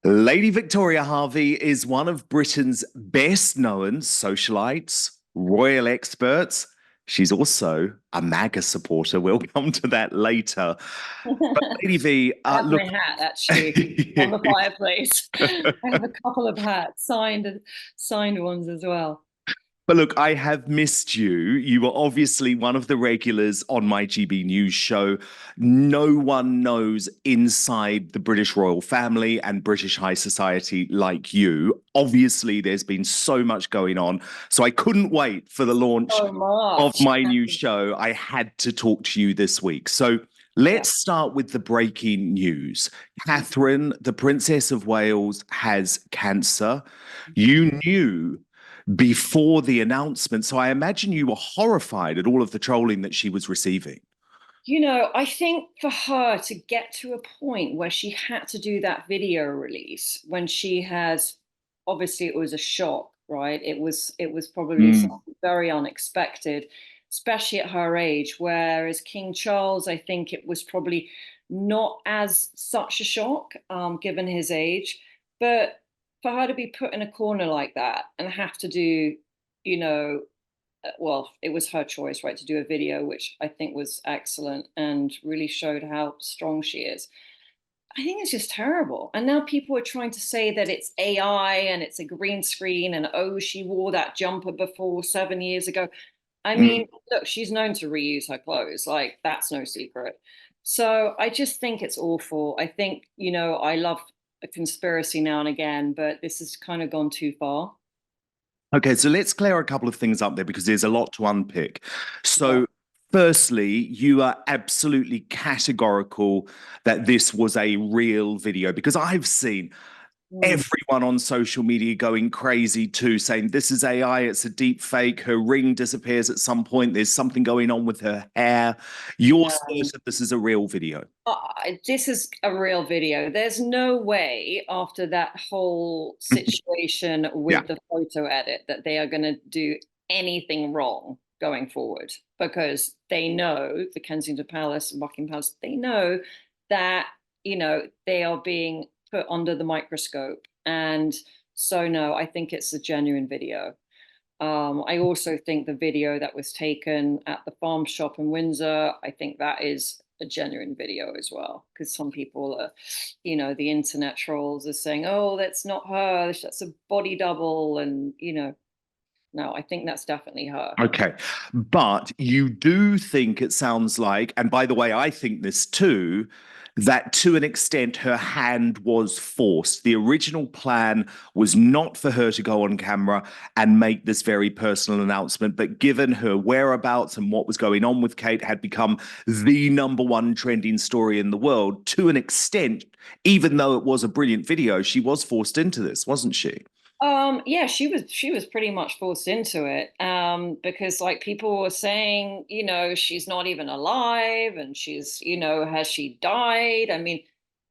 Lady Victoria Hervey is one of Britain's best known socialites, royal experts. She's also a MAGA supporter. We'll come to that later. But Lady V, I have my look, hat actually on the fireplace. I have a couple of hats, signed ones as well. but look, I have missed you. You were obviously one of the regulars on my GB News show. No one knows inside the British royal family and British high society like you. Obviously, there's been so much going on. So I couldn't wait for the launch So of much. my new show. I had to talk to you this week. So Yeah. let's start with the breaking news. Catherine, the Princess of Wales, has cancer. You knew before the announcement. So I imagine you were horrified at all of the trolling that she was receiving. I think for her to get to a point where she had to do that video release when she has obviously it was a shock, right? It was probably Mm. something very unexpected, especially at her age. Whereas King Charles, I think it was probably not as such a shock, given his age. But for her to be put in a corner like that and have to do, you know, well, it was her choice, right, to do a video, which I think was excellent and really showed how strong she is. I think it's just terrible. And now people are trying to say that it's AI and it's a green screen and oh, she wore that jumper before 7 years ago. I Mm. mean, look, she's known to reuse her clothes. Like, that's no secret. So I just think it's awful. I think, I love a conspiracy now and again, but this has kind of gone too far. Okay, so let's clear a couple of things up there because there's a lot to unpick. Yeah. So, firstly, you are absolutely categorical that this was a real video because I've seen Mm. everyone on social media going crazy too, saying this is AI, it's a deep fake, her ring disappears at some point, there's something going on with her hair. You're Yeah. certain this is a real video. This is a real video. There's no way after that whole situation Yeah. with the photo edit that they are going to do anything wrong going forward because they know the Kensington Palace and Buckingham Palace, they know that, they are being put under the microscope. And so, no, I think it's a genuine video. I also think the video that was taken at the farm shop in Windsor, I think that is a genuine video as well. Because some people are, the internet trolls are saying, oh, that's not her, that's a body double. And, no, I think that's definitely her. Okay. But you do think it sounds like, and by the way, I think this too, that to an extent her hand was forced. The original plan was not for her to go on camera and make this very personal announcement, but given her whereabouts and what was going on with Kate had become the number one trending story in the world, to an extent, even though it was a brilliant video, she was forced into this, wasn't she? Yeah, she was pretty much forced into it. Because like people were saying, she's not even alive and she's, has she died? I mean,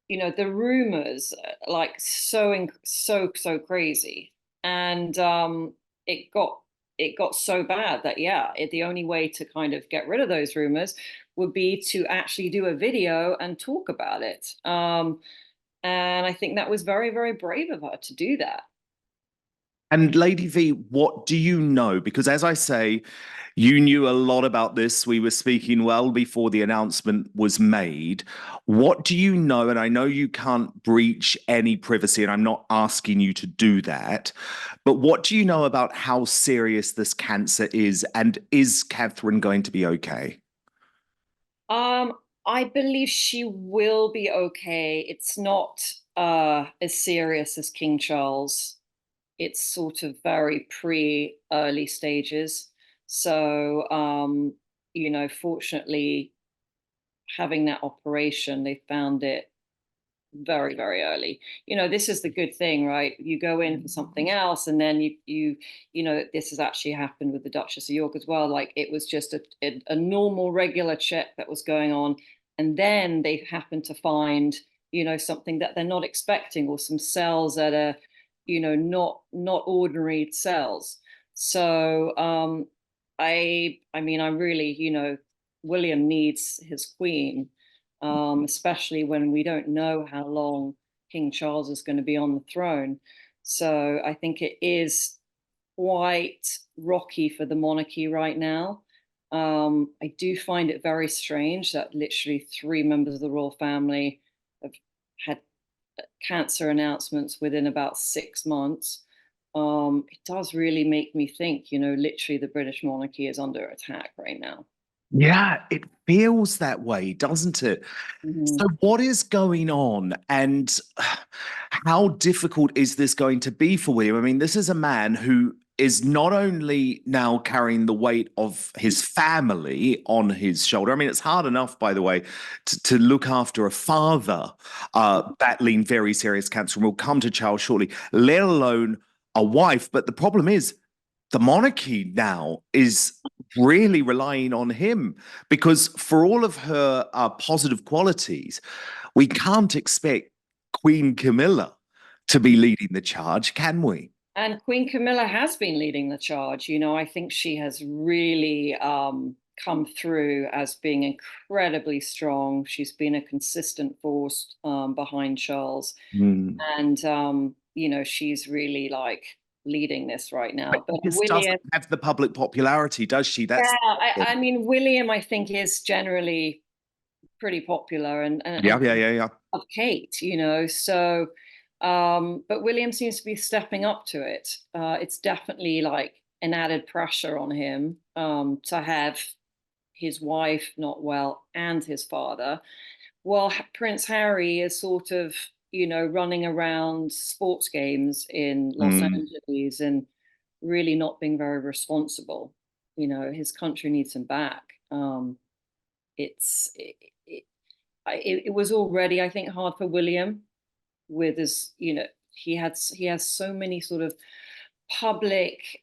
the rumors like so crazy. And it got so bad that yeah, the only way to kind of get rid of those rumors would be to actually do a video and talk about it. And I think that was very, very brave of her to do that. And Lady V, what do you know? Because as I say, you knew a lot about this. We were speaking well before the announcement was made. What do you know? And I know you can't breach any privacy, and I'm not asking you to do that. But what do you know about how serious this cancer is? And is Catherine going to be okay? Um, I believe she will be okay. It's not as serious as King Charles. It's sort of very early stages. So, fortunately, having that operation, they found it very, very early. This is the good thing, right? You go in for something else, and then this has actually happened with the Duchess of York as well. Like it was just a normal, regular check that was going on, and then they happened to find, something that they're not expecting, or some cells that are, not ordinary cells. So, I mean, I really, William needs his queen, especially when we don't know how long King Charles is going to be on the throne. So I think it is quite rocky for the monarchy right now. I do find it very strange that literally three members of the royal family have had cancer announcements within about 6 months. It does really make me think, literally the British monarchy is under attack right now. Yeah, it feels that way, doesn't it? Mhm. So, what is going on, and how difficult is this going to be for William? I mean, this is a man who is not only now carrying the weight of his family on his shoulder. I mean, it's hard enough, by the way, to look after a father battling very serious cancer, and we'll come to Charles shortly, let alone a wife. But the problem is, the monarchy now is really relying on him because for all of her positive qualities, we can't expect Queen Camilla to be leading the charge, can we? And Queen Camilla has been leading the charge. I think she has really come through as being incredibly strong. She's been a consistent force behind Charles. Mm. And, she's really like leading this right But now. But this doesn't William, have the public popularity, does she? yeah, That's I mean, William, I think, is generally pretty popular and yeah, yeah, yeah, yeah. of Kate, so but William seems to be stepping up to it. It's definitely like an added pressure on him to have his wife not well and his father. Well, Prince Harry is sort of, running around sports games in Los Mm. Angeles and really not being very responsible. His country needs him back. It's it, it was already, I think, hard for William with his, he has so many sort of public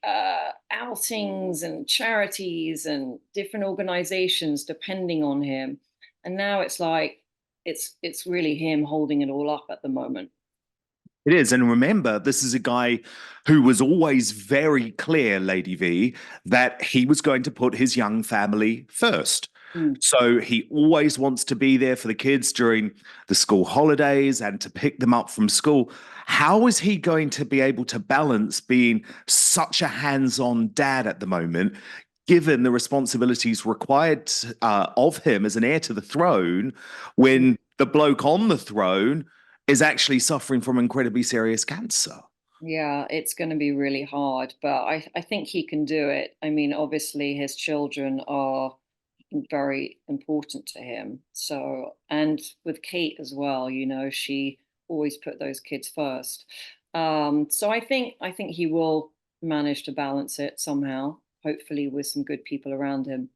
outings and charities and different organizations depending on him, and now it's like it's really him holding it all up at the moment. It is. And remember, this is a guy who was always very clear, Lady V, that he was going to put his young family first. Mm. So he always wants to be there for the kids during the school holidays and to pick them up from school. How is he going to be able to balance being such a hands-on dad at the moment, given the responsibilities required of him as an heir to the throne, when the bloke on the throne is actually suffering from incredibly serious cancer? Yeah, it's going to be really hard, but I think he can do it. I mean, obviously, his children are very important to him. So, and with Kate as well, she always put those kids first. So I think he will manage to balance it somehow, hopefully with some good people around him.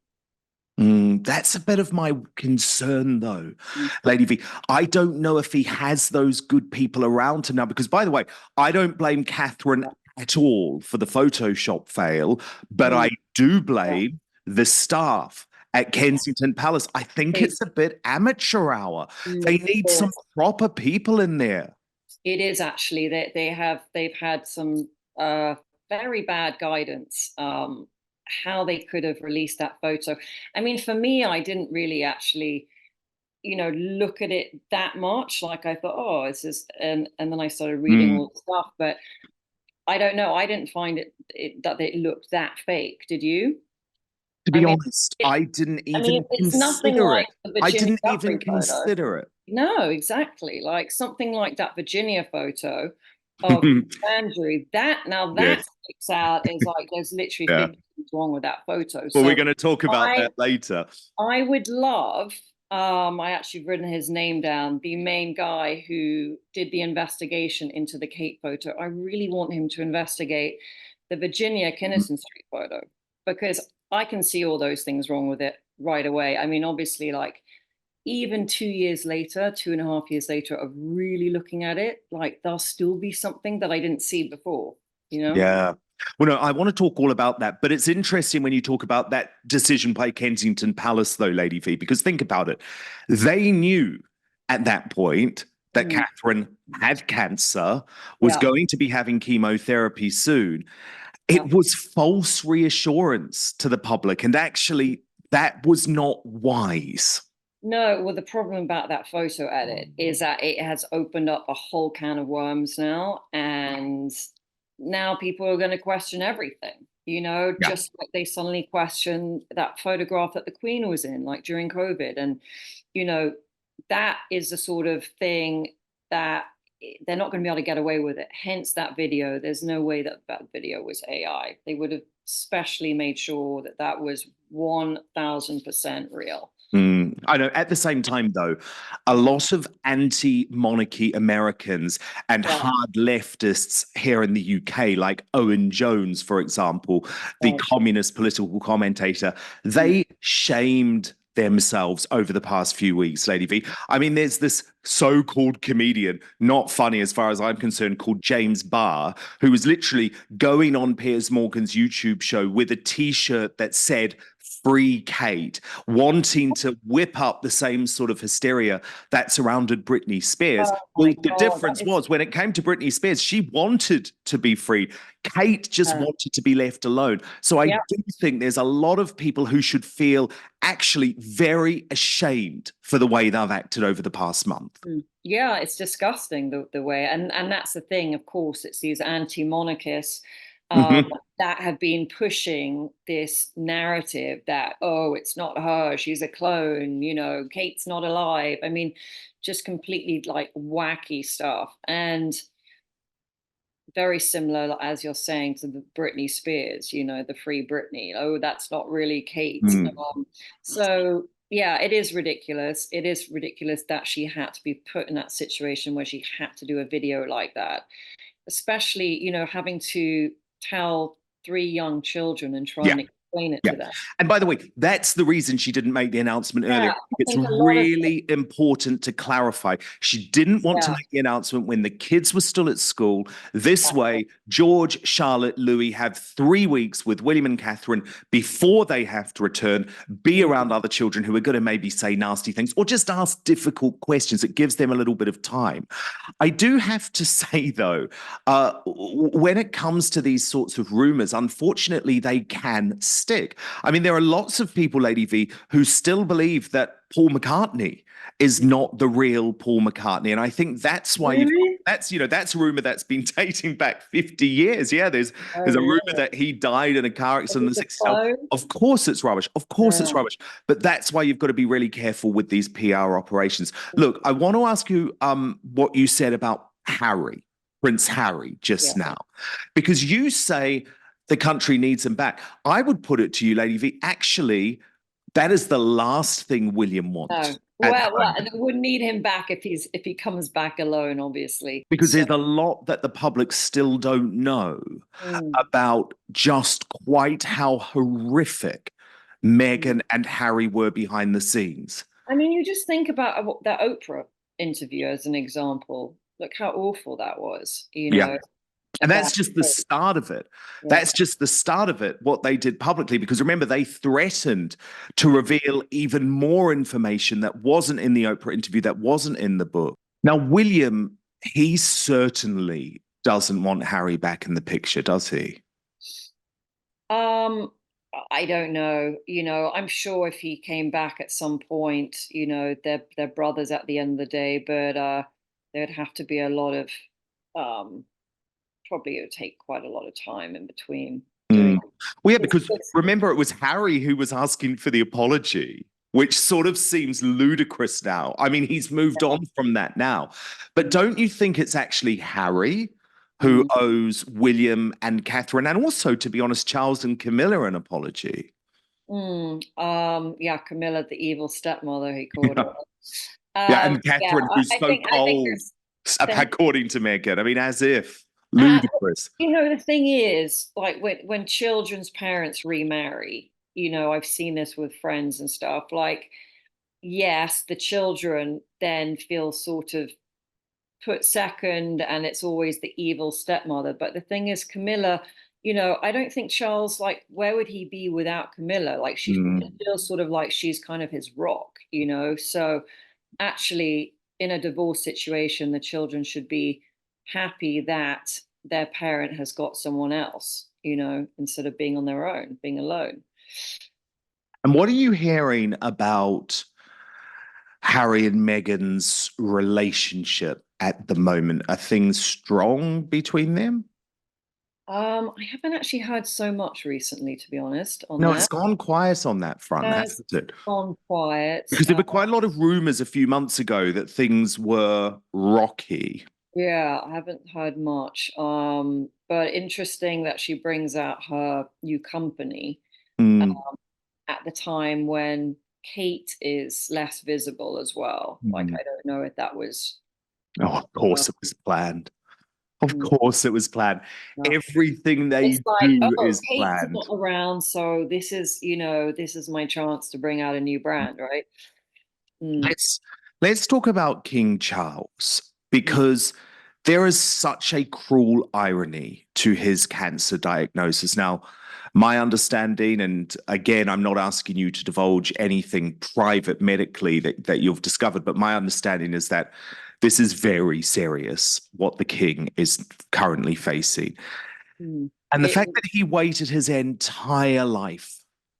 That's a bit of my concern, though, Mm. Lady V. I don't know if he has those good people around him now, because, by the way, I don't blame Catherine at all for the Photoshop fail, but Mm. I do Yeah. blame the staff at Kensington Palace. I think They- it's a bit amateur hour. They mm, need some yes. proper people in there. It is actually that they've had some very bad guidance. How they could have released that photo. I mean, for me, I didn't really actually, look at it that much. Like I thought, oh, it's just, and then I started reading Mm, all the stuff. But I don't know. I didn't find it that it looked that fake. Did you? to I be mean, honest, it, I didn't I mean, even it's nothing consider like it. the I Virginia didn't even Guthrie photo. consider it. No, exactly. Like something like that Virginia photo of Andrew. That Yes. sticks out as like there's literally Yeah. 50 things wrong with that photo. Well, we're So going to talk about I that later. I would love, I actually written his name down, the main guy who did the investigation into the Kate photo. I really want him to investigate the Virginia Kinnison Street photo because I can see all those things wrong with it right away. I mean, obviously, like even 2 years later, 2.5 years later, of really looking at it, like there'll still be something that I didn't see before, you know? Yeah. Well, no, I want to talk all about that. But it's interesting when you talk about that decision by Kensington Palace, though, Lady V, because think about it. They knew at that point that Mm, Catherine had cancer, was yeah, going to be having chemotherapy soon. yeah. It was false reassurance to the public. And actually, that was not wise. No, well, the problem about that photo edit is that it has opened up a whole can of worms now, and now people are going to question everything, Yeah. just like they suddenly question that photograph that the Queen was in, like during COVID. And, you know, that is the sort of thing that they're not going to be able to get away with it. Hence that video. There's no way that that video was AI. They would have specially made sure that that was 1000% real. I know. At the same time, though, a lot of anti-monarchy Americans and Yeah. hard leftists here in the UK, like Owen Jones, for example, the Right. communist political commentator, Mm. they shamed themselves over the past few weeks, Lady V. I mean, there's this so-called comedian, not funny as far as I'm concerned, called James Barr, who was literally going on Piers Morgan's YouTube show with a T-shirt that said "Free Kate," wanting to whip up the same sort of hysteria that surrounded Britney Spears. Oh Well, my the God, that difference is, was when it came to Britney Spears, she wanted to be free. Kate just wanted to be left alone. So I yeah. do think there's a lot of people who should feel actually very ashamed for the way they've acted over the past month. Yeah, it's disgusting the way, and that's the thing. Of course, it's these anti-monarchists um, Mhm. that have been pushing this narrative that, oh, it's not her, she's a clone, Kate's not alive. I mean, just completely like wacky stuff, and very similar, as you're saying, to the Britney Spears, the Free Britney. Oh, that's not really Kate. Mm. So yeah, it is ridiculous. It is ridiculous that she had to be put in that situation where she had to do a video like that, especially, having to tell three young children and try Yeah. and explain it Yeah. to them. And by the way, that's the reason she didn't make the announcement Yeah, earlier. I It's think a lot of really important to clarify. She didn't want to yeah, make the announcement when the kids were still at school. This way, George, Charlotte, Louis have 3 weeks with William and Catherine before they have to return, be mm, around other children who are going to maybe say nasty things or just ask difficult questions. It gives them a little bit of time. I do have to say, though, when it comes to these sorts of rumors, unfortunately, they can stick. I mean, there are lots of people, Lady V, who still believe that Paul McCartney is not the real Paul McCartney. And I think that's why you've got, really? that's a rumor that's been dating back 50 years. Yeah, Oh, there's a rumor really? that he died in a car Is accident in it the the 60s. Now, clone? of course it's rubbish. Of course it's Yeah. rubbish. But that's why you've got to be really careful with these PR operations. Look, I want to ask you what you said about Harry, Prince Harry, Yeah. just now, because you say the country needs him back. I would put it to you, Lady V, actually, that is the last thing William wants No. at the Well, moment. and we wouldn't need him back if he comes back alone, obviously. Because So, there's a lot that the public still don't know mm, about just quite how horrific mm. Meghan and Harry were behind the scenes. I mean, you just think about that Oprah interview as an example. Look how awful that was, Yeah. And about that's just the start of it. yeah. That's just the start of it, what they did publicly. Because remember, they threatened to reveal even more information that wasn't in the Oprah interview, that wasn't in the book. Now, William, he certainly doesn't want Harry back in the picture, does he? Um, I don't know. I'm sure if he came back at some point, they're brothers at the end of the day, but there'd have to be a lot of um probably it would take quite a lot of time in between doing Mm. Well, yeah, it's, because it's remember, it was Harry who was asking for the apology, which sort of seems ludicrous now. I mean, he's moved on from that now. But don't you think it's actually Harry who mm, owes William and Catherine, and also, to be honest, Charles and Camilla an apology? yeah, Camilla, the evil stepmother, he called her. Yeah, and Yeah, Catherine, who's so I think cold, there's things. according to Meghan. I mean, as if Uh, ludicrous. the thing is, like when children's parents remarry, I've seen this with friends and stuff. Like, yes, the children then feel sort of put second, and it's always the evil stepmother. But the thing is, Camilla, I don't think Charles, like, where would he be without Camilla? Like, she Mm. feels sort of like she's kind of his rock. So actually, in a divorce situation, the children should be happy that their parent has got someone else, instead of being on their own, being alone. And what are you hearing about Harry and Meghan's relationship at the moment? Are things strong between them? I haven't actually heard so much recently, to be honest, on No, it's that. gone quiet on that front, Has hasn't it? gone quiet. Because there were quite a lot of rumors a few months ago that things were rocky. Yeah, I haven't heard much. But interesting that she brings out her new company Mm, at the time when Kate is less visible as well. Like, mm. I don't know if that was. Oh, of Uh, course it was planned. Of mm, course it was planned. no. Everything It's they like, do oh, is Kate's not planned. around, so this is my chance to bring out a new brand, right? Mm, Let's let's talk about King Charles mm, because there is such a cruel irony to his cancer diagnosis. Now, my understanding, and again, I'm not asking you to divulge anything private medically that you've discovered, but my understanding is that this is very serious, what the king is currently facing. mm. And the It, fact that he waited his entire life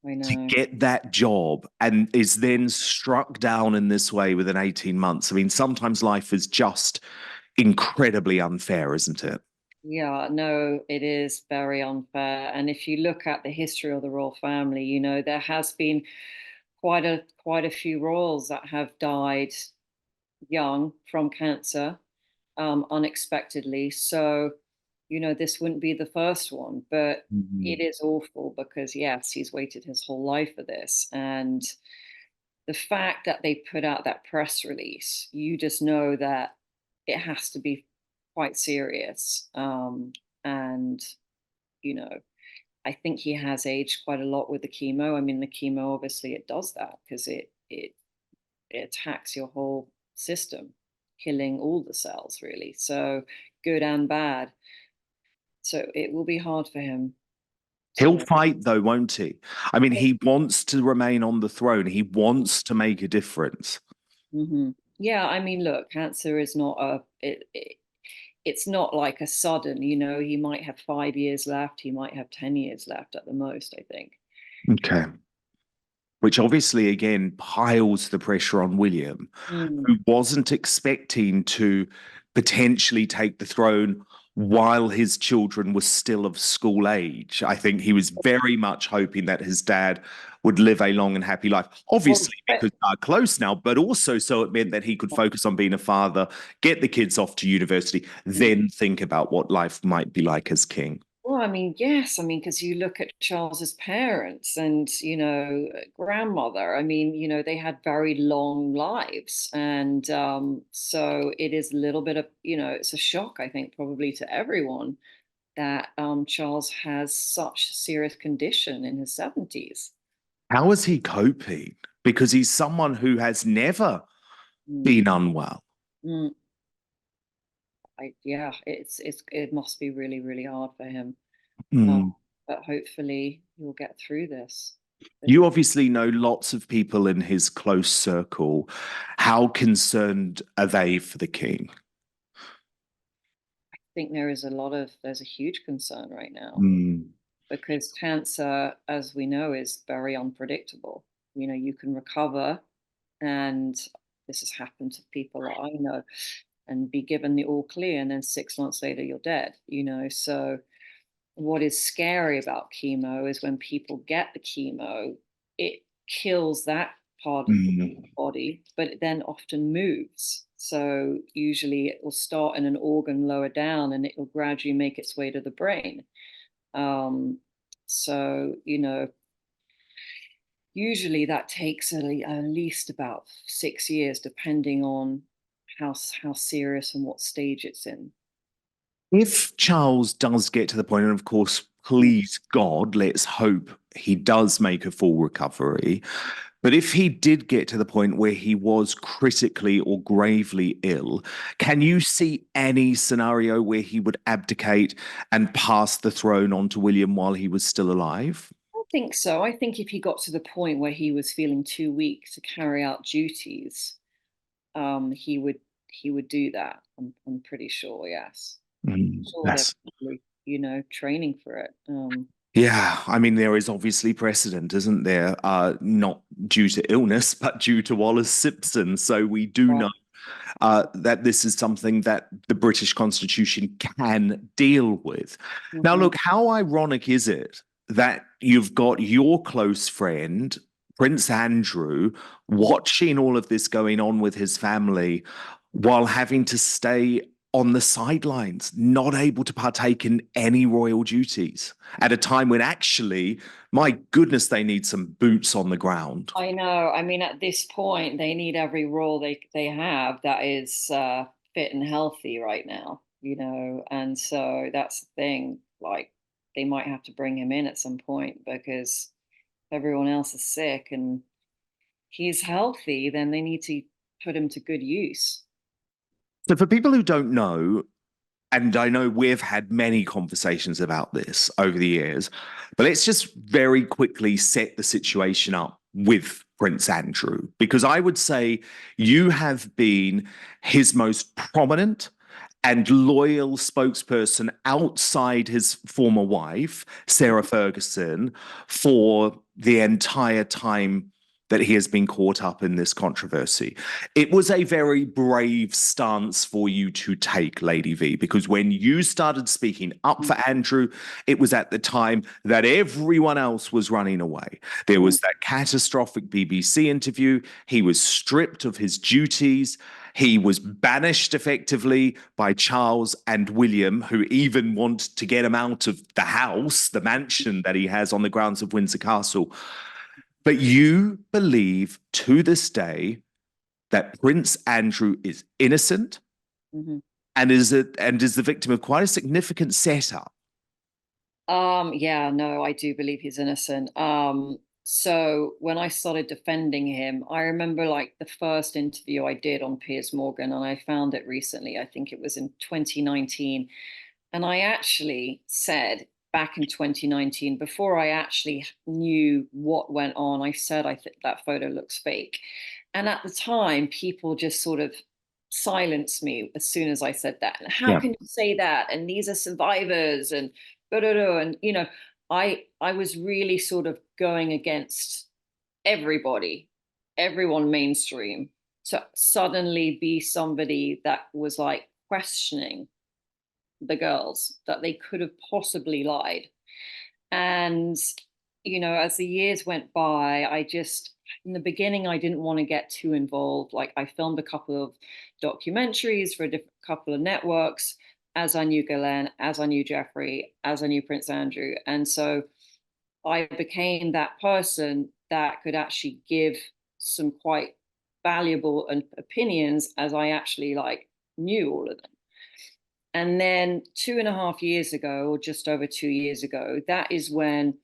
I to know. get that job and is then struck down in this way within 18 months. I mean, sometimes life is just incredibly unfair, isn't it? Yeah, no, it is very unfair. And if you look at the history of the royal family, there has been quite a few royals that have died young from cancer, unexpectedly. So, this wouldn't be the first one, but it Mhm. is awful because yes, he's waited his whole life for this. And the fact that they put out that press release, you just know that it has to be quite serious. And you know, I think he has aged quite a lot with the chemo. I mean, the chemo obviously it does that because it attacks your whole system, killing all the cells really. So good and bad. So it will be hard for him He'll to. fight, though, won't he? I mean, he wants to remain on the throne. He wants to make a difference. Yeah, I mean, look, cancer is not it's not like a sudden, he might have 5 years left, he might have 10 years left at the most, I think. Okay. Which obviously, again, piles the pressure on William, Mm. who wasn't expecting to potentially take the throne while his children were still of school age. I think he was very much hoping that his dad would live a long and happy life, Well, obviously because they're close now, but also so it meant that he could focus on being a father, get the kids off to university, then think about what life might be like as king. well, I mean, yes, I mean, because you look at Charles's parents and, grandmother, I mean, they had very long lives. And so it is a little bit of, it's a shock, I think, probably to everyone that Charles has such a serious condition in his 70s. How is he coping? Because he's someone who has never Mm, been unwell. mm, yeah, it must be really, really hard for him. Uh, Mm. but hopefully he'll get through this. But You obviously know lots of people in his close circle. How concerned are they for the king? think there's a huge concern right now Mm, because cancer, as we know, is very unpredictable. You can recover, and this has happened to people that I know, and be given the all clear, and then 6 months later you're dead. So what is scary about chemo is when people get the chemo, it kills that part of the mm. body, but it then often moves. So usually it will start in an organ lower down and it will gradually make its way to the brain. Um, so, usually that takes at least about 6 years, depending on how serious and what stage it's in. If Charles does get to the point, and of course, please God, let's hope he does make a full recovery. But if he did get to the point where he was critically or gravely ill, can you see any scenario where he would abdicate and pass the throne on to William while he was still alive? I think so. I think if he got to the point where he was feeling too weak to carry out duties, he would do that. I'm pretty sure. Yes, sure they're That's probably training for it. Yeah, I mean, there is obviously precedent, isn't there? Not due to illness, but due to Wallace Simpson. So we do Right. know that this is something that the British Constitution can deal with. Now, Hmm. look, how ironic is it that you've got your close friend, Prince Andrew, watching all of this going on with his family while having to stay on the sidelines, not able to partake in any royal duties at a time when actually, my goodness, they need some boots on the ground. I know. I mean, at this point, they need every role they have that is fit and healthy right now, and so that's the thing. Like, they might have to bring him in at some point because everyone else is sick and he's healthy, then they need to put him to good use. So, for people who don't know, and I know we've had many conversations about this over the years, but let's just very quickly set the situation up with Prince Andrew, because I would say you have been his most prominent and loyal spokesperson outside his former wife, Sarah Ferguson, for the entire time that he has been caught up in this controversy. It was a very brave stance for you to take, Lady V, because when you started speaking up for Andrew, it was at the time that everyone else was running away. There Mhm. was that catastrophic BBC interview. He was stripped of his duties. He was banished effectively by Charles and William, who even want to get him out of the house, the mansion that he has on the grounds of Windsor Castle. But you believe to this day that Prince Andrew is innocent Mhm. and is the victim of quite a significant setup. Yeah, no, I do believe he's innocent. So when I started defending him, I remember like the first interview I did on Piers Morgan, and I found it recently. I think it was in 2019. And I actually said back in 2019, before I actually knew what went on, I said I think that photo looks fake. And at the time, people just sort of silenced me as soon as I said that. And how Yeah. can you say that? And these are survivors and blah, blah, blah. And I was really sort of going against everybody, everyone mainstream, to suddenly be somebody that was like questioning the girls that they could have possibly lied. And, as the years went by, in the beginning, I didn't want to get too involved. Like, I filmed a couple of documentaries for a couple of networks as I knew Ghislaine, as I knew Jeffrey, as I knew Prince Andrew. And so I became that person that could actually give some quite valuable opinions as I actually like knew all of them. And then 2.5 years ago, or just over 2 years ago, that is when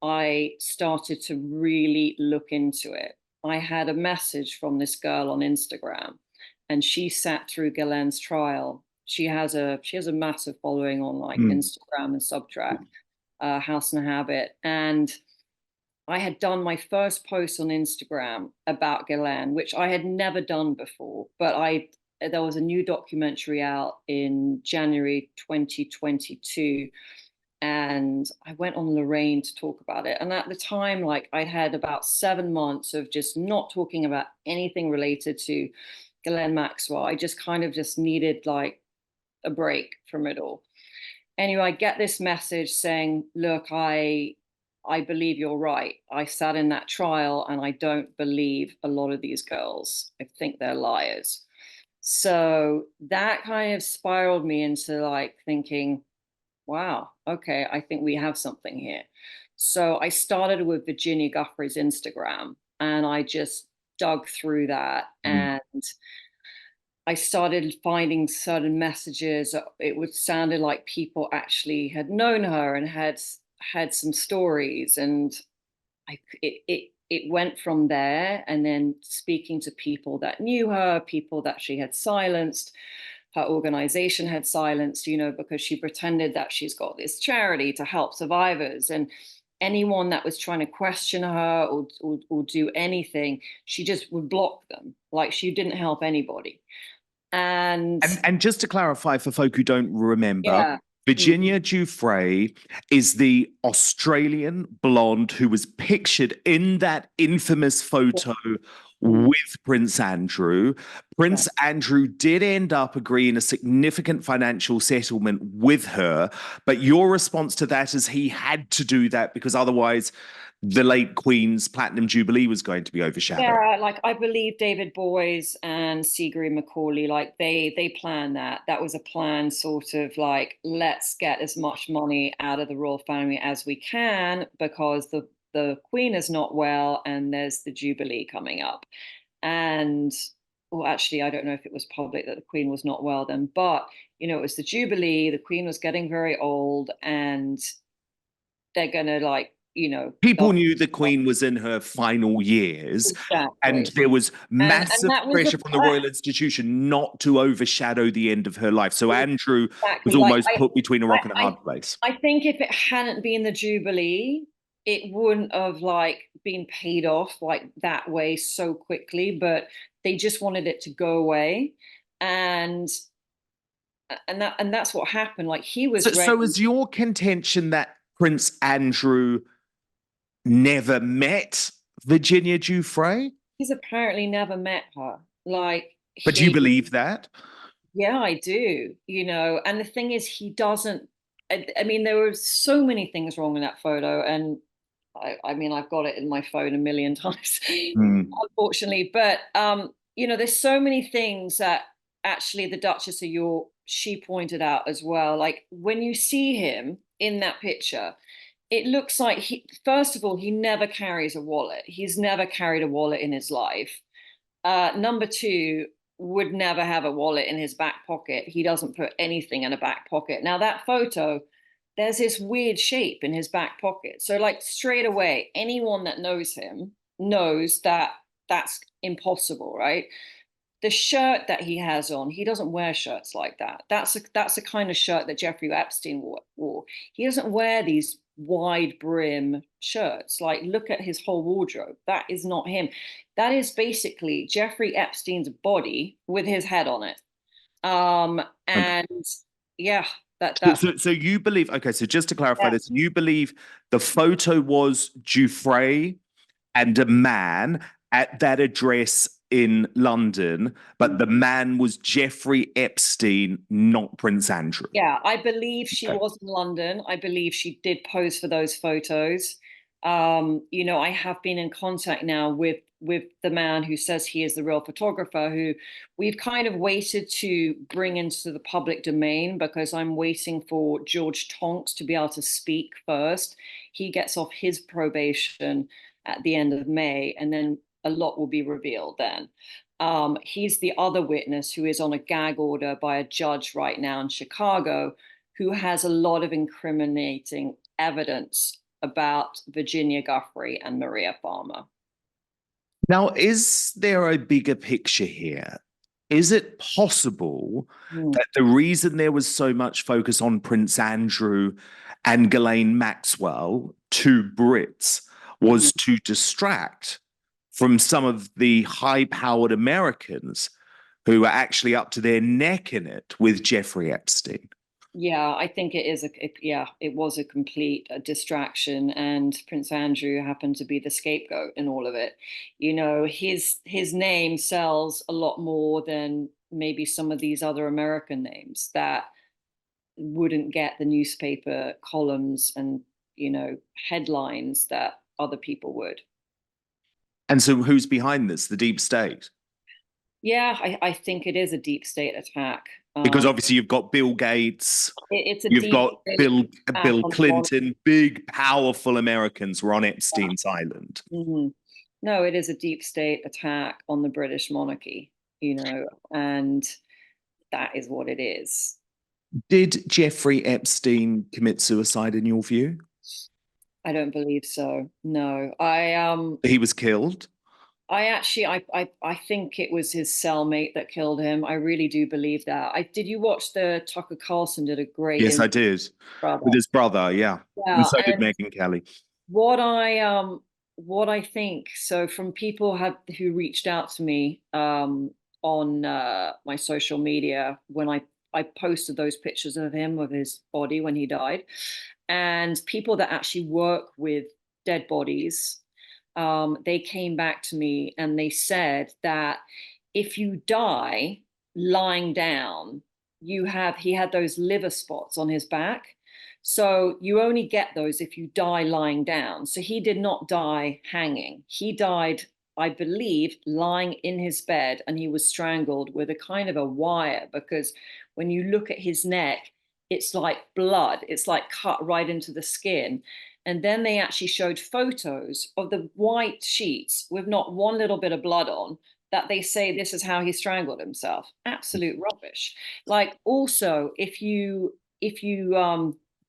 I started to really look into it. I had a message from this girl on Instagram, and she sat through Galen's trial. She has a massive following on like Mm. Instagram and Subtrack, House and Habit. And I had done my first post on Instagram about Ghislaine, which I had never done before, but there was a new documentary out in January 2022, and I went on Lorraine to talk about it. And at the time, like, I'd had about 7 months of just not talking about anything related to Ghislaine Maxwell. I just kind of just needed like a break from it all. Anyway, I get this message saying, look, I believe you're right. I sat in that trial and I don't believe a lot of these girls. I think they're liars. So that kind of spiraled me into like thinking, wow, okay, I think we have something here. So I started with Virginia Guthrie's Instagram and I just dug through that, Mm. and I started finding certain messages. It would sounded like people actually had known her and had some stories, and it went from there. And then speaking to people that knew her, people that she had silenced, her organization had silenced, because she pretended that she's got this charity to help survivors, and anyone that was trying to question her or do anything, she just would block them. Like, she didn't help anybody. And And just to clarify for folk who don't remember, yeah. Mm. Virginia Giuffre is the Australian blonde who was pictured in that infamous photo Mm. with Prince Andrew. Yeah. Prince Andrew did end up agreeing a significant financial settlement with her, but your response to that is he had to do that because otherwise the late Queen's Platinum Jubilee was going to be overshadowed. Yeah, like I believe David Boys and Seagrave Macaulay, like they planned that. That was a plan, sort of like, let's get as much money out of the royal family as we can because the Queen is not well and there's the Jubilee coming up. And well, actually, I don't know if it was public that the Queen was not well then, but it was the Jubilee, the Queen was getting very old, and they're gonna like, People they'll knew the Queen was in her final years, and exactly. there was And massive that was pressure from the Royal Institution not to overshadow the end of her life. So Andrew was exactly like almost put between a I, rock and a I hard place. I think if it hadn't been the Jubilee, it wouldn't have like been paid off like that way so quickly. But they just wanted it to go away, and that's what happened. Like he So, was so ready. is your contention that Prince Andrew never met Virginia Giuffre? He's apparently never met her. Like But do you he, believe that? yeah, I do. And the thing is, he doesn't. I mean, there were so many things wrong in that photo, and I mean, I've got it in my phone a million times, Hmm. unfortunately. But there's so many things that actually the Duchess of York, she pointed out as well. Like when you see him in that picture, it looks like first of all, he never carries a wallet. He's never carried a wallet in his life. Number two, would never have a wallet in his back pocket. He doesn't put anything in a back pocket. Now that photo, there's this weird shape in his back pocket. So like straight away, anyone that knows him knows that that's impossible, right? The shirt that he has on, he doesn't wear shirts like that. That's the kind of shirt that Jeffrey Epstein wore. He doesn't wear these wide brim shirts. Like, look at his whole wardrobe. That is not him. That is basically Jeffrey Epstein's body with his head on it. Okay. And yeah, So, that's so, so you believe, okay, so just to clarify yeah, this, you believe the photo was Giuffre and a man at that address in London, but the man was Jeffrey Epstein, not Prince Andrew. yeah, I believe she Okay. was in London. I believe she did pose for those photos. I have been in contact now with the man who says he is the real photographer, who we've kind of waited to bring into the public domain because I'm waiting for George Tonks to be able to speak first. He gets off his probation at the end of May, and then a lot will be revealed then. He's the other witness who is on a gag order by a judge right now in Chicago, who has a lot of incriminating evidence about Virginia Giuffre and Maria Farmer. Now, is there a bigger picture here? Is it possible Mm. that the reason there was so much focus on Prince Andrew and Ghislaine Maxwell, two Brits, Mm. was to distract from some of the high powered Americans who are actually up to their neck in it with Jeffrey Epstein? Yeah, I think it was a complete distraction, and Prince Andrew happened to be the scapegoat in all of it. His name sells a lot more than maybe some of these other American names that wouldn't get the newspaper columns and headlines that other people would. And so, who's behind this? The deep state? Yeah, I think it is a deep state attack. Because obviously, you've got Bill Gates, It's a you've deep got state attack Bill on the monarchy. Clinton, big, powerful Americans were on Epstein's island. Mhm. No, it is a deep state attack on the British monarchy, and that is what it is. Did Jeffrey Epstein commit suicide in your view? I don't believe so. No, He was killed. I actually, I think it was his cellmate that killed him. I really do believe that. Did you watch the Tucker Carlson did a great Yes, interview I did. brother? With his brother, yeah. And Yeah, so did and Megyn Kelly. what I um what I think, so from people who reached out to me on my social media when I posted those pictures of him, of his body when he died. And people that actually work with dead bodies, they came back to me and they said that if you die lying down, he had those liver spots on his back. So you only get those if you die lying down. So he did not die hanging. He died, I believe, lying in his bed, and he was strangled with a kind of a wire, because when you look at his neck, it's like blood. It's like cut right into the skin. And then they actually showed photos of the white sheets with not one little bit of blood on, that they say this is how he strangled himself. Absolute rubbish. Like, also, if you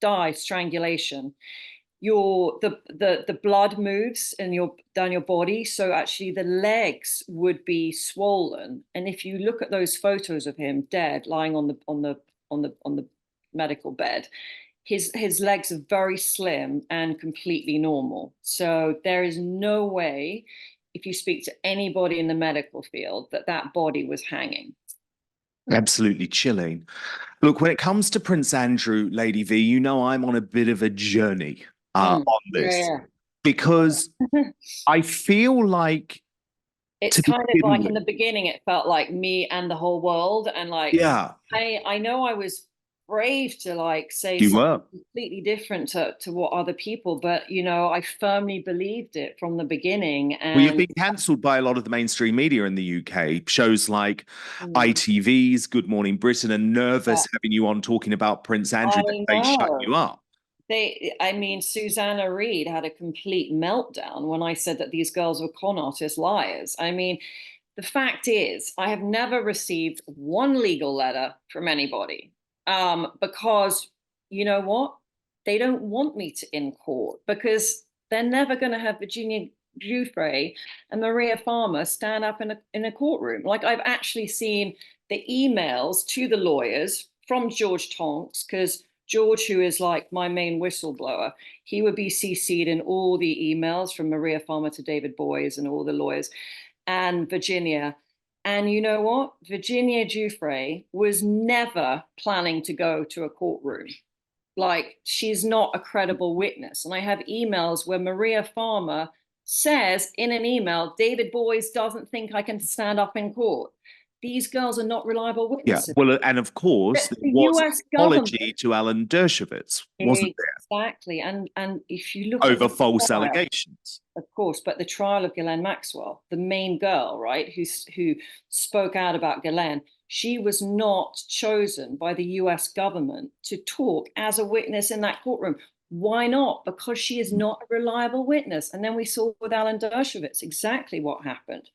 die strangulation, the blood moves in your down your body, so actually the legs would be swollen. And if you look at those photos of him dead lying on the medical bed, his legs are very slim and completely normal. So there is no way, if you speak to anybody in the medical field, that that body was hanging. Absolutely chilling. Look, when it comes to Prince Andrew, Lady V, you know I'm on a bit of a journey on this Yeah, because yeah. I feel like It's to kind of begin like, in with, the beginning it felt like me and the whole world, and like yeah, I know I was brave to like say you something were. completely different to what other people, but I firmly believed it from the beginning. Well, you've And been cancelled by a lot of the mainstream media in the UK. Shows like mm, ITV's Good Morning Britain are yeah, nervous having you on talking about Prince Andrew, that I they shut know. you up. I mean, Susanna Reid had a complete meltdown when I said that these girls were con artist liars. I mean, the fact is, I have never received one legal letter from anybody, because you know what? They don't want me to in court, because they're never going to have Virginia Giuffre and Maria Farmer stand up in a courtroom. Like, I've actually seen the emails to the lawyers from George Tonks, because George, who is like my main whistleblower, he would be CC'd in all the emails from Maria Farmer to David Boys and all the lawyers, and Virginia. And you know what? Virginia Giuffre was never planning to go to a courtroom. Like, she's not a credible witness. And I have emails where Maria Farmer says in an email, David Boys doesn't think I can stand up in court. These girls are not reliable Yeah, witnesses. well, and of course, But there the was an US government, apology to Alan Dershowitz, wasn't there, exactly. And if you look at over the false trial, allegations? of course, but the trial of Ghislaine Maxwell, the main girl, right, who spoke out about Ghislaine, she was not chosen by the US government to talk as a witness in that courtroom. Why not? Because she is not a reliable witness. And then we saw with Alan Dershowitz exactly what happened.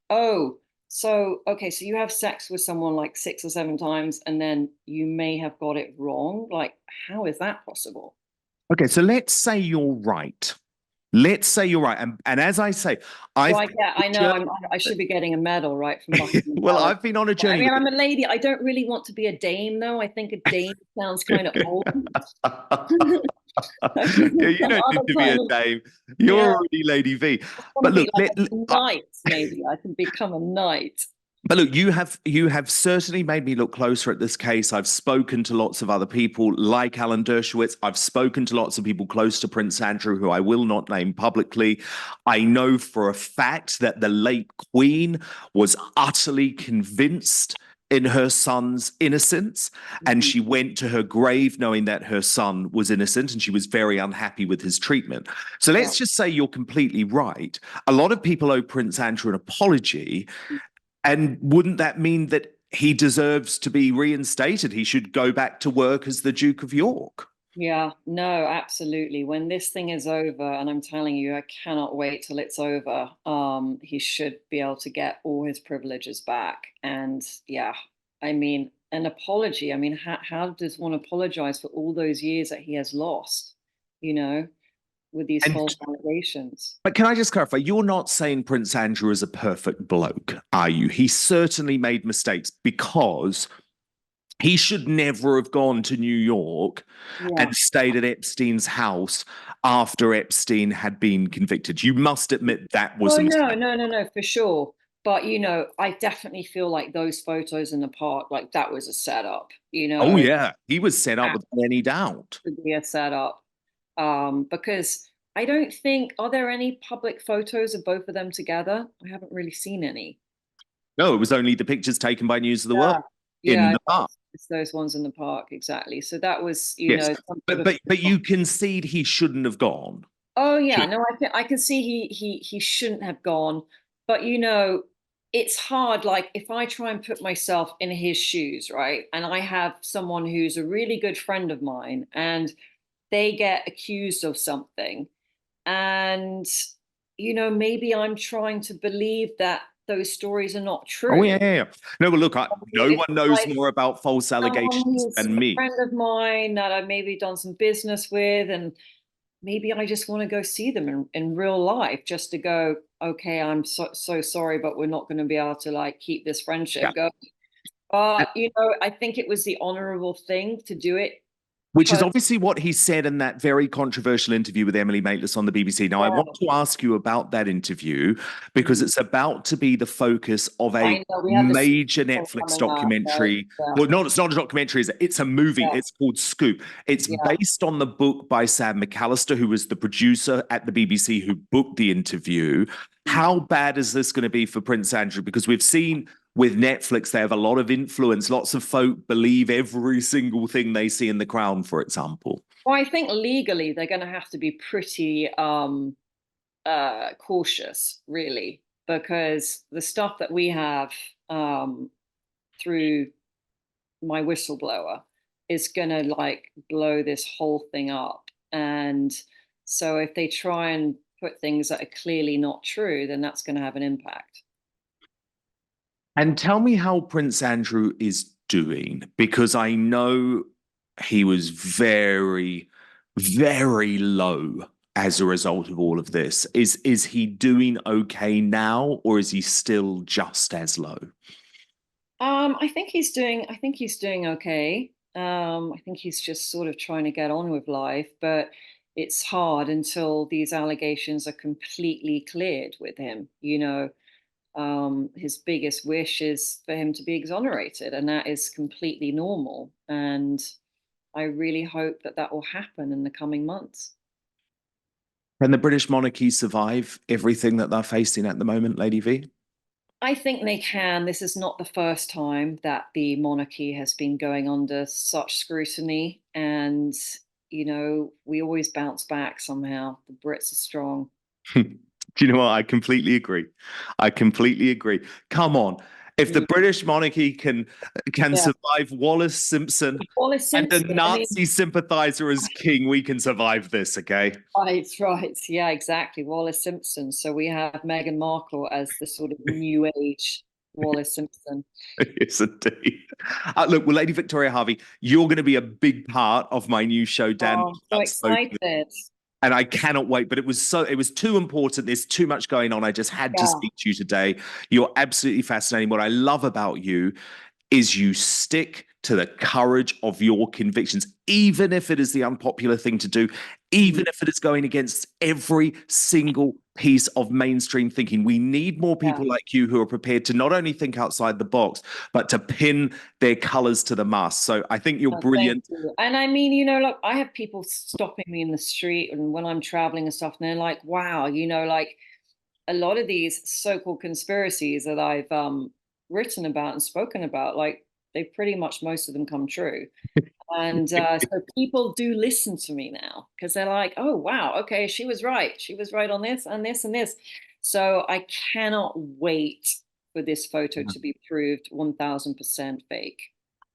Oh, so okay, so you have sex with someone like 6 or 7 times, and then you may have got it wrong. Like, how is that possible? Okay, so let's say you're right. Let's say you're right. And as I say, So I've I been get, on I a know journey. I should be getting a medal, right, from Buckingham Well, Palace. I've been on a I journey mean, with I'm a lady. I don't really want to be a dame, though. I think a dame sounds kind of old. I think Yeah, you some don't need other to be a kind of, dame. yeah, You're already Lady V. I want to But be look, like a knight, maybe. I can become a knight. you have certainly made me look closer at this case. I've spoken to lots of other people like Alan Dershowitz. I've spoken to lots of people close to Prince Andrew, who I will not name publicly. I know for a fact that the late Queen was utterly convinced in her son's innocence, and Mhm. she went to her grave knowing that her son was innocent, and she was very unhappy with his treatment. So Yeah. let's just say you're completely right. A lot of people owe Prince Andrew an apology, and wouldn't that mean that he deserves to be reinstated? He should go back to work as the Duke of York. Yeah, no, absolutely. When this thing is over, and I'm telling you, I cannot wait till it's over, he should be able to get all his privileges back. And yeah, I mean, an apology. I mean, how does one apologize for all those years that he has lost, you know, with these And false allegations? but can I just clarify? You're not saying Prince Andrew is a perfect bloke, are you? He certainly made mistakes because he should never have gone to New York Yeah. and stayed at Epstein's house after Epstein had been convicted. You must admit that was Oh a no, mistake. no, no, no, for sure. But I definitely feel like those photos in the park, like that was a setup. Oh yeah, he was set up without any doubt. To be a setup. Because I don't think, are there any public photos of both of them together? I haven't really seen any. No, it was only the pictures taken by News of the World Yeah, in yeah, the park. it's those ones in the park, exactly. So that was, Yes, some sort but of. but you concede he shouldn't have gone. Oh yeah, Should- no, I can see he shouldn't have gone, but it's hard. Like if I try and put myself in his shoes, right, and I have someone who's a really good friend of mine, and they get accused of something, and maybe I'm trying to believe that those stories are not Oh yeah, true. yeah, yeah. No, well, look, no It's one knows like more about false someone allegations who's than a me. friend of mine that I've maybe done some business with, and maybe I just want to go see them in real life just to go, okay, I'm so sorry, but we're not going to be able to like keep this Yeah. friendship going. But I think it was the honorable thing to do it. Which is But obviously what he said in that very controversial interview with Emily Maitlis on the BBC. Now, I want yeah, to ask you about that interview because mhm. it's about to be the focus of I a know we had this major thing Netflix coming up, right? documentary. Yeah, Well, no, it's not a documentary, it's a movie. yeah, It's called Scoop. It's yeah. based on the book by Sam McAllister, who was the producer at the BBC who booked the interview. Mm. How bad is this going to be for Prince Andrew? Because we've seen with Netflix, they have a lot of influence. Lots of folk believe every single thing they see in The Crown, for example. Well, I think legally they're going to have to be pretty cautious, really, because the stuff that we have through my whistleblower is going to like blow this whole thing up. And so if they try and put things that are clearly not true, then that's going to have an impact. And tell me how Prince Andrew is doing, because I know he was very, very low as a result of all of this. Is he doing okay now, or is he still just as low? I think he's doing okay. I think he's just sort of trying to get on with life, but it's hard until these allegations are completely cleared with him. His biggest wish is for him to be exonerated, and that is completely normal. And I really hope that that will happen in the coming months. Can the British monarchy survive everything that they're facing at the moment, Lady V? I think they can. This is not the first time that the monarchy has been going under such scrutiny. And, we always bounce back somehow. The Brits are strong. Do you know what? I completely agree. I completely agree. Come on. If the Mm. British monarchy can Yeah. survive Wallace Simpson Wallace and a Simpson. I mean, Nazi sympathizer as king, we can survive this, okay? right, right. Yeah, exactly. Wallace Simpson. So we have Meghan Markle as the sort of new age Wallace Simpson. Yes, indeed. Look, well, Lady Victoria Hervey, you're going to be a big part of my new show, Dan. Oh, I'm so excited. And I cannot wait. But it was too important. There's too much going on. I just had to Yeah, speak to you today. You're absolutely fascinating. What I love about you is you stick to the courage of your convictions, even if it is the unpopular thing to do, even if it is going against every single piece of mainstream thinking. We need more yeah. people like you who are prepared to not only think outside the box, but to pin their colors to the mast. So I think you're Oh, thank brilliant. you. And I mean, look, I have people stopping me in the street and when I'm traveling and stuff, and they're like, wow, like a lot of these so-called conspiracies that I've written about and spoken about, like they pretty much most of them come true. And so people do listen to me now because they're like, oh, wow, okay, she was right. She was right on this and this and this. So I cannot wait for this photo to be proved 1000% fake.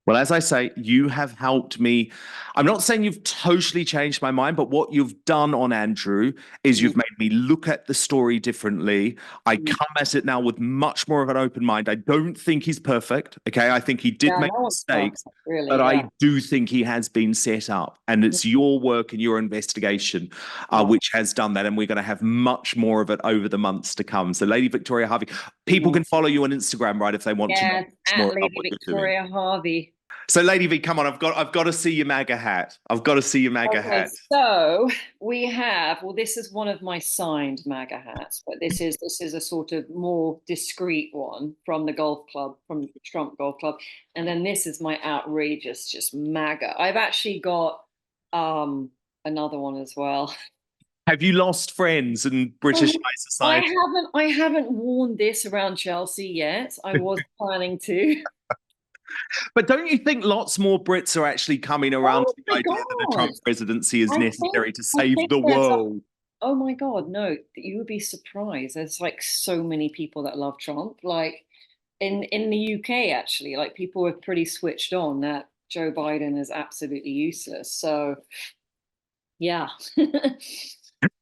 Well, as I say, you have helped me. I'm not saying you've totally changed my mind, but what you've done on Andrew is Mm, you've made me look at the story differently. I mm. come at it now with much more of an open mind. I don't think he's perfect. Okay. I think he did Yeah, make no one's mistakes, perfect, really. but Yeah. I do think he has been set up. And it's your work and your investigation Yeah. which has done that. And we're going to have much more of it over the months to come. So, Lady Victoria Harvey, people Mhm. can follow you on Instagram, right, if they want to know Yes, much at more about Lady what you're doing. Victoria Hervey. So, Lady V, come on, I've got to see your MAGA hat. I've got to see your MAGA Okay, hat. so we have, well, this is one of my signed MAGA hats, but this is a sort of more discreet one from the golf club, from the Trump golf club. And then this is my outrageous just MAGA. I've actually got another one as well. Have you lost friends in British Um, high society? I haven't worn this around Chelsea yet. I was planning to. But don't you think lots more Brits are actually coming around Oh to the my idea that a Trump God. presidency is necessary to I save think the there's world? oh my God, no, you would be surprised. There's like so many people that love Trump. Like in the UK, actually, like people are pretty switched on that Joe Biden is absolutely useless. So yeah.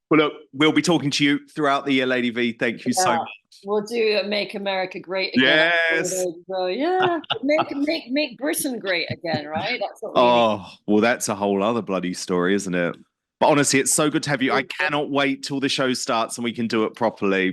Well, look, we'll be talking to you throughout the year, Lady V. Thank you so Yeah. much. We'll do a Make America Great Again. Yes. So yeah, make Britain great again, right? That's what we need. Oh, well, that's a whole other bloody story, isn't it? But honestly, it's so good to have you. I cannot wait till the show starts and we can do it properly.